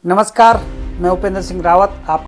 नमस्कार, मैं उपेंद्र सिंह रावत। आप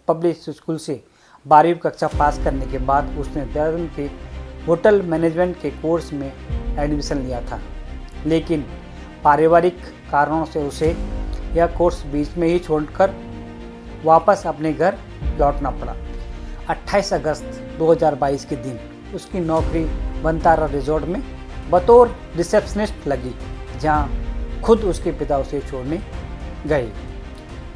पब्लिक स्कूल से 12वीं कक्षा पास करने के बाद उसने देहरादून के होटल मैनेजमेंट के कोर्स में एडमिशन लिया था, लेकिन पारिवारिक कारणों से उसे यह कोर्स बीच में ही छोड़कर वापस अपने घर लौटना पड़ा। 28 अगस्त 2022 के दिन उसकी नौकरी बनतारा रिजॉर्ट में बतौर रिसेप्शनिस्ट लगी, जहां खुद उसके पिता उसे छोड़ने गए।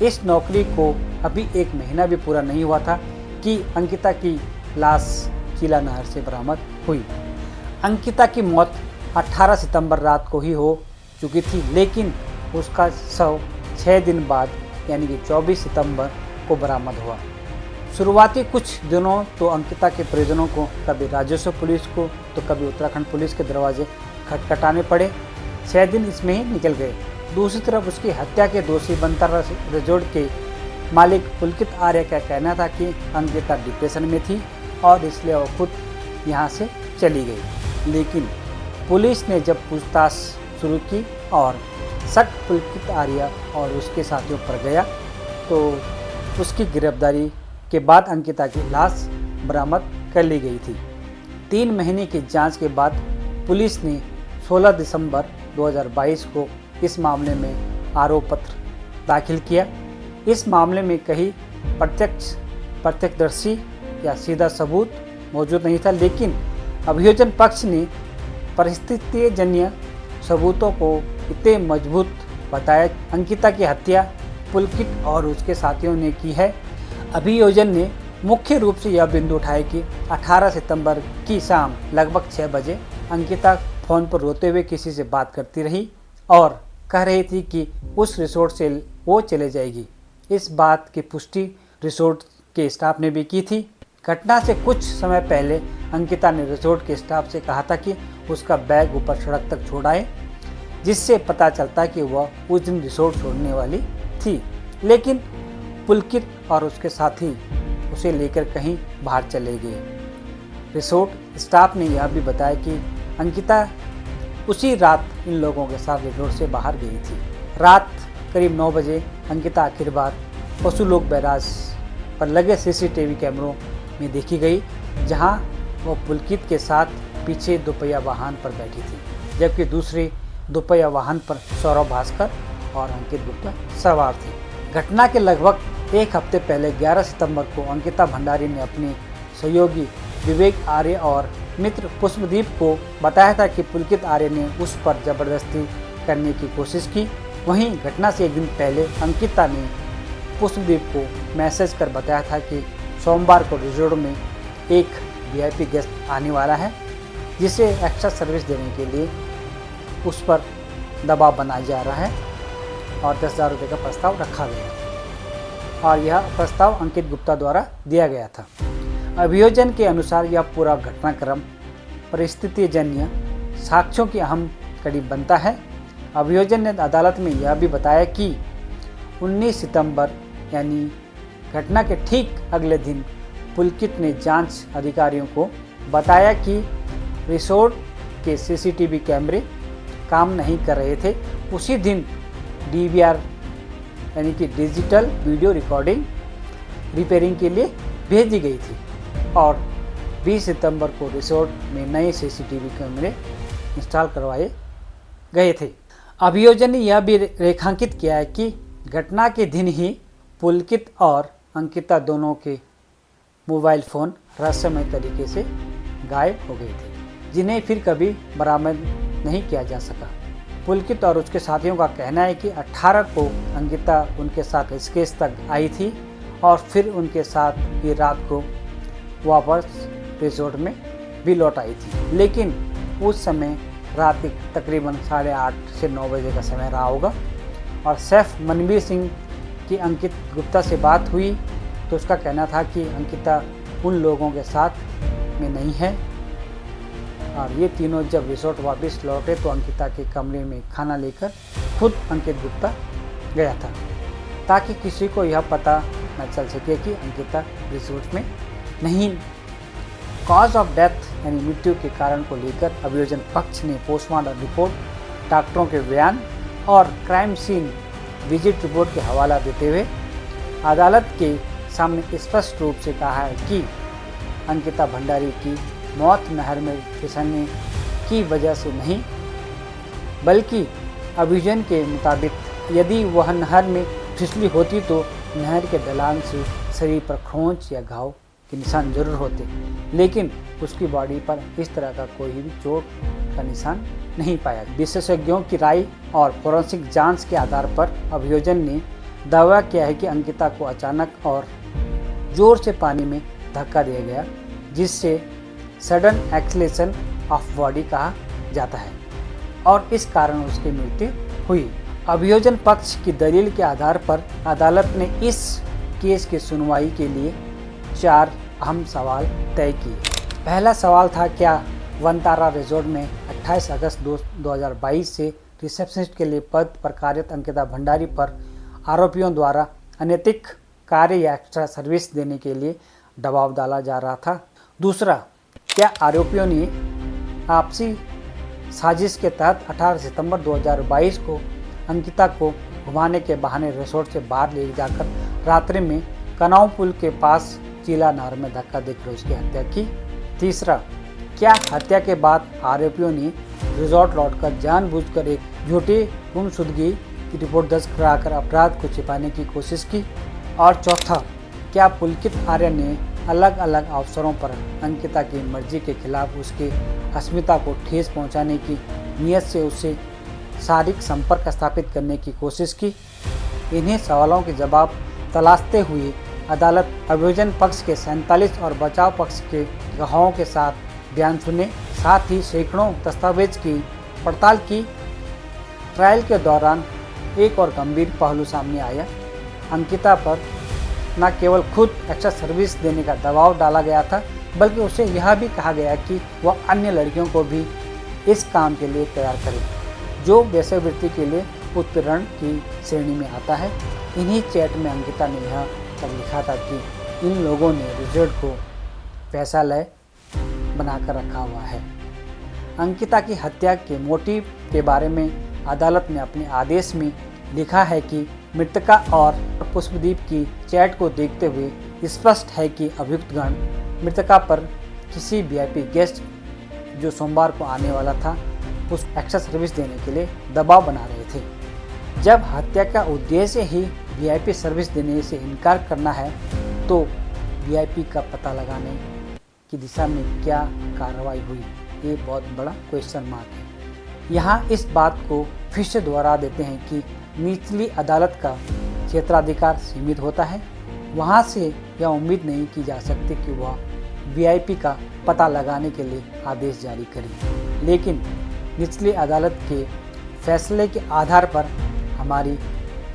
इस नौकरी को अभी 1 महीना भी पूरा नहीं हुआ था कि अंकिता की लाश चीला नहर से बरामद हुई। अंकिता की मौत 18 सितंबर रात को ही हो चुकी थी, लेकिन उसका शव 6 दिन बाद यानी कि 24 सितंबर को बरामद हुआ। शुरुआती कुछ दिनों तो अंकिता के परिजनों को कभी राजस्व पुलिस को तो कभी उत्तराखंड पुलिस के दरवाजे खटखटाने पड़े। 6 दिन इसमें ही निकल गए। दूसरी तरफ उसकी हत्या के दोषी बनतारा रिजॉर्ट के मालिक पुलकित आर्य का कहना था कि अंकिता डिप्रेशन में थी और इसलिए वो खुद यहाँ से चली गई। लेकिन पुलिस ने जब पूछताछ शुरू की और शक पुलकित आर्य और उसके साथियों पर गया तो उसकी गिरफ्तारी के बाद अंकिता की लाश बरामद कर ली गई थी। 3 महीने की जांच के बाद पुलिस ने 16 दिसंबर 2022 को इस मामले में आरोप पत्र दाखिल किया। इस मामले में कहीं प्रत्यक्षदर्शी या सीधा सबूत मौजूद नहीं था, लेकिन अभियोजन पक्ष ने परिस्थितिजन्य सबूतों को इतने मजबूत बताया। अंकिता की हत्या पुलकित और उसके साथियों ने की है। अभियोजन ने मुख्य रूप से यह बिंदु उठाया कि 18 सितंबर की शाम लगभग 6 बजे अंकिता फ़ोन पर रोते हुए किसी से बात करती रही और कह रही थी कि उस रिसोर्ट से वो चले जाएगी। इस बात की पुष्टि रिसोर्ट के स्टाफ ने भी की थी। घटना से कुछ समय पहले अंकिता ने रिसोर्ट के स्टाफ से कहा था कि उसका बैग ऊपर सड़क तक छोड़ाए, जिससे पता चलता कि वह उस दिन रिसोर्ट छोड़ने वाली थी। लेकिन पुलकित और उसके साथी उसे लेकर कहीं बाहर चले गए। रिसोर्ट स्टाफ ने यह भी बताया कि अंकिता उसी रात इन लोगों के साथ रिसोर्ट से बाहर गई थी। रात करीब 9 बजे अंकिता आखिर बार पशुलोक बैराज पर लगे सीसीटीवी कैमरों में देखी गई, जहां वो पुलकित के साथ पीछे दोपहिया वाहन पर बैठी थी, जबकि दूसरे दोपहिया वाहन पर सौरभ भास्कर और अंकित गुप्ता सवार थे। घटना के लगभग 1 हफ्ते पहले 11 सितंबर को अंकिता भंडारी ने अपने सहयोगी विवेक आर्य और मित्र पुष्पदीप को बताया था कि पुलकित आर्य ने उस पर जबरदस्ती करने की कोशिश की। वहीं घटना से 1 दिन पहले अंकिता ने पुष्पदीप को मैसेज कर बताया था कि सोमवार को रिजॉर्ट में एक वीआईपी गेस्ट आने वाला है, जिसे एक्स्ट्रा सर्विस देने के लिए उस पर दबाव बनाया जा रहा है और 10,000 रुपये का प्रस्ताव रखा गया और यह प्रस्ताव अंकित गुप्ता द्वारा दिया गया था। अभियोजन के अनुसार यह पूरा घटनाक्रम परिस्थितिजन्य साक्ष्यों की अहम कड़ी बनता है। अभियोजन ने अदालत में यह भी बताया कि 19 सितंबर यानी घटना के ठीक अगले दिन पुलकित ने जांच अधिकारियों को बताया कि रिसोर्ट के सीसीटीवी कैमरे काम नहीं कर रहे थे। उसी दिन DVR यानी कि डिजिटल वीडियो रिकॉर्डिंग रिपेयरिंग के लिए भेजी गई थी और 20 सितंबर को रिसोर्ट में नए सीसीटीवी कैमरे इंस्टॉल करवाए गए थे। अभियोजन ने यह भी रेखांकित किया है कि घटना के दिन ही पुलकित और अंकिता दोनों के मोबाइल फ़ोन रहस्यमय तरीके से गायब हो गए थे, जिन्हें फिर कभी बरामद नहीं किया जा सका। पुलकित और उसके साथियों का कहना है कि 18 को अंकिता उनके साथ ऋषिकेश तक आई थी और फिर उनके साथ ही रात को वापस रिजॉर्ट में भी लौट आई थी, लेकिन उस समय रात के तकरीबन 8:30 से 9 बजे का समय रहा होगा। और सैफ मनवीर सिंह की अंकित गुप्ता से बात हुई तो उसका कहना था कि अंकिता उन लोगों के साथ में नहीं है और ये तीनों जब रिसोर्ट वापस लौटे तो अंकिता के कमरे में खाना लेकर खुद अंकित गुप्ता गया था, ताकि किसी को यह पता न चल सके कि अंकिता रिसोर्ट में नहीं। कॉज ऑफ डेथ यानी मृत्यु के कारण को लेकर अभियोजन पक्ष ने पोस्टमार्टम रिपोर्ट, डॉक्टरों के बयान और क्राइम सीन विजिट रिपोर्ट के हवाला देते हुए अदालत के सामने स्पष्ट रूप से कहा है कि अंकिता भंडारी की मौत नहर में फिसलने की वजह से नहीं, बल्कि अभियोजन के मुताबिक यदि वह नहर में फिसली होती तो नहर के ढलान से शरीर पर खरोंच या घाव के निशान जरूर होते, लेकिन उसकी बॉडी पर इस तरह का कोई भी चोट का निशान नहीं पाया। विशेषज्ञों की राय और फोरेंसिक जांच के आधार पर अभियोजन ने दावा किया है कि अंकिता को अचानक और जोर से पानी में धक्का दिया गया, जिससे सडन एक्सीलरेशन ऑफ बॉडी कहा जाता है और इस कारण उसकी मृत्यु हुई। अभियोजन पक्ष की दलील के आधार पर अदालत ने इस केस की सुनवाई के लिए 4 अहम सवाल तय किए। पहला सवाल था, क्या वनतारा रिजॉर्ट में 28 अगस्त 2022 से रिसेप्शनिस्ट के लिए पद पर कार्यरत अंकिता भंडारी पर आरोपियों द्वारा अनैतिक कार्य या एक्स्ट्रा सर्विस देने के लिए दबाव डाला जा रहा था। दूसरा, क्या आरोपियों ने आपसी साजिश के तहत 18 सितंबर 2022 को अंकिता को घुमाने के बहाने रिसोर्ट से बाहर ले जाकर रात्रि में कनाव पुल के पास चीला नहर में धक्का देकर उसकी हत्या की। तीसरा, क्या हत्या के बाद आरोपियों ने रिजॉर्ट लौटकर जानबूझकर एक झूठी गुमशुदगी की रिपोर्ट दर्ज कराकर अपराध को छिपाने की कोशिश की। और चौथा, क्या पुलकित आर्य ने अलग अलग अवसरों पर अंकिता की मर्जी के खिलाफ उसके अस्मिता को ठेस पहुंचाने की नीयत से उससे शारीरिक संपर्क स्थापित करने की कोशिश की। इन्हीं सवालों के जवाब तलाशते हुए अदालत अभियोजन पक्ष के 47 और बचाव पक्ष के गवाहों के साथ बयान सुने, साथ ही सैकड़ों दस्तावेज की पड़ताल की। ट्रायल के दौरान एक और गंभीर पहलू सामने आया। अंकिता पर न केवल खुद एक्स्ट्रा सर्विस देने का दबाव डाला गया था, बल्कि उसे यह भी कहा गया कि वह अन्य लड़कियों को भी इस काम के लिए तैयार करे, जो वेश्यावृत्ति के लिए उत्पीड़न की श्रेणी में आता है। इन्हीं चैट में अंकिता ने यह तब लिखा था कि इन लोगों ने रिजॉर्ट को पैसालय बनाकर रखा हुआ है। अंकिता की हत्या के मोटिव के बारे में अदालत ने अपने आदेश में लिखा है कि मृतका और पुष्पदीप की चैट को देखते हुए स्पष्ट है कि अभियुक्तगण मृतका पर किसी वीआईपी गेस्ट जो सोमवार को आने वाला था उस एक्स्ट्रा सर्विस देने के लिए दबाव बना रहे थे। जब हत्या का उद्देश्य ही वीआईपी सर्विस देने से इनकार करना है, तो वीआईपी का पता लगाने की दिशा में क्या कार्रवाई हुई, ये बहुत बड़ा क्वेश्चन मार्क है। यहाँ इस बात को फिर से दोहरा देते हैं कि निचली अदालत का क्षेत्राधिकार सीमित होता है। वहाँ से यह उम्मीद नहीं की जा सकती कि वह वीआईपी का पता लगाने के लिए आदेश जारी करे, लेकिन निचली अदालत के फैसले के आधार पर हमारी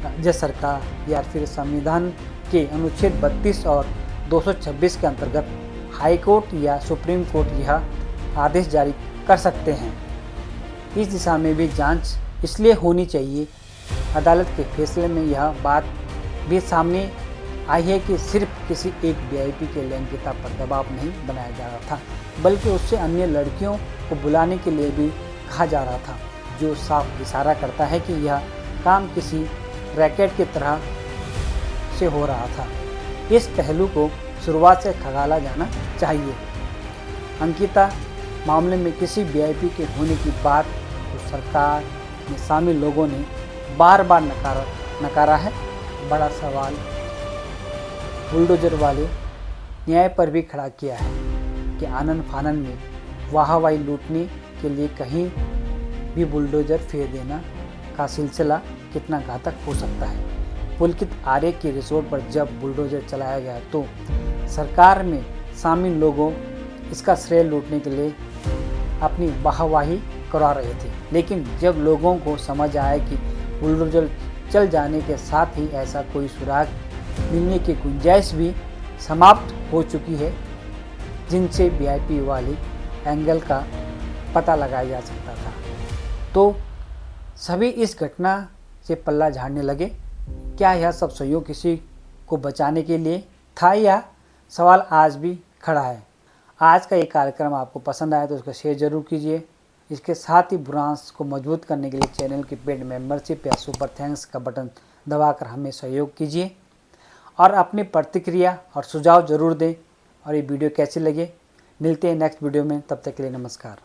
राज्य सरकार या फिर संविधान के अनुच्छेद 32 और 226 के अंतर्गत हाई कोर्ट या सुप्रीम कोर्ट यह आदेश जारी कर सकते हैं। इस दिशा में भी जांच इसलिए होनी चाहिए। अदालत के फैसले में यह बात भी सामने आई है कि सिर्फ किसी एक वीआईपी के लिए अंकिता पर दबाव नहीं बनाया जा रहा था, बल्कि उससे अन्य लड़कियों को बुलाने के लिए भी कहा जा रहा था, जो साफ इशारा करता है कि यह काम किसी रैकेट की तरह से हो रहा था। इस पहलू को शुरुआत से खगाला जाना चाहिए। अंकिता मामले में किसी वीआईपी के होने की बात तो सरकार में शामिल लोगों ने बार बार नकारा है। बड़ा सवाल बुलडोजर वाले न्याय पर भी खड़ा किया है कि आनन फानन में वाहवाही लूटने के लिए कहीं भी बुलडोजर फेर देना का सिलसिला कितना घातक हो सकता है। पुलकित आर्य के रिसोर्ट पर जब बुलडोजर चलाया गया तो सरकार में शामिल लोगों इसका श्रेय लूटने के लिए अपनी वाहवाही करवा रहे थे, लेकिन जब लोगों को समझ आया कि बुलडोजर चल जाने के साथ ही ऐसा कोई सुराग मिलने की गुंजाइश भी समाप्त हो चुकी है जिनसे वीआईपी वाली एंगल का पता लगाया जा सकता था, तो सभी इस घटना से पल्ला झाड़ने लगे। क्या यह सब सहयोग किसी को बचाने के लिए था, या सवाल आज भी खड़ा है। आज का ये कार्यक्रम आपको पसंद आया तो उसका शेयर जरूर कीजिए। इसके साथ ही ब्रांच को मजबूत करने के लिए चैनल की पेड मेंबरशिप या सुपर थैंक्स का बटन दबाकर हमें सहयोग कीजिए। और अपनी प्रतिक्रिया और सुझाव ज़रूर दें। और ये वीडियो कैसी लगे, मिलते हैं नेक्स्ट वीडियो में, तब तक के लिए नमस्कार।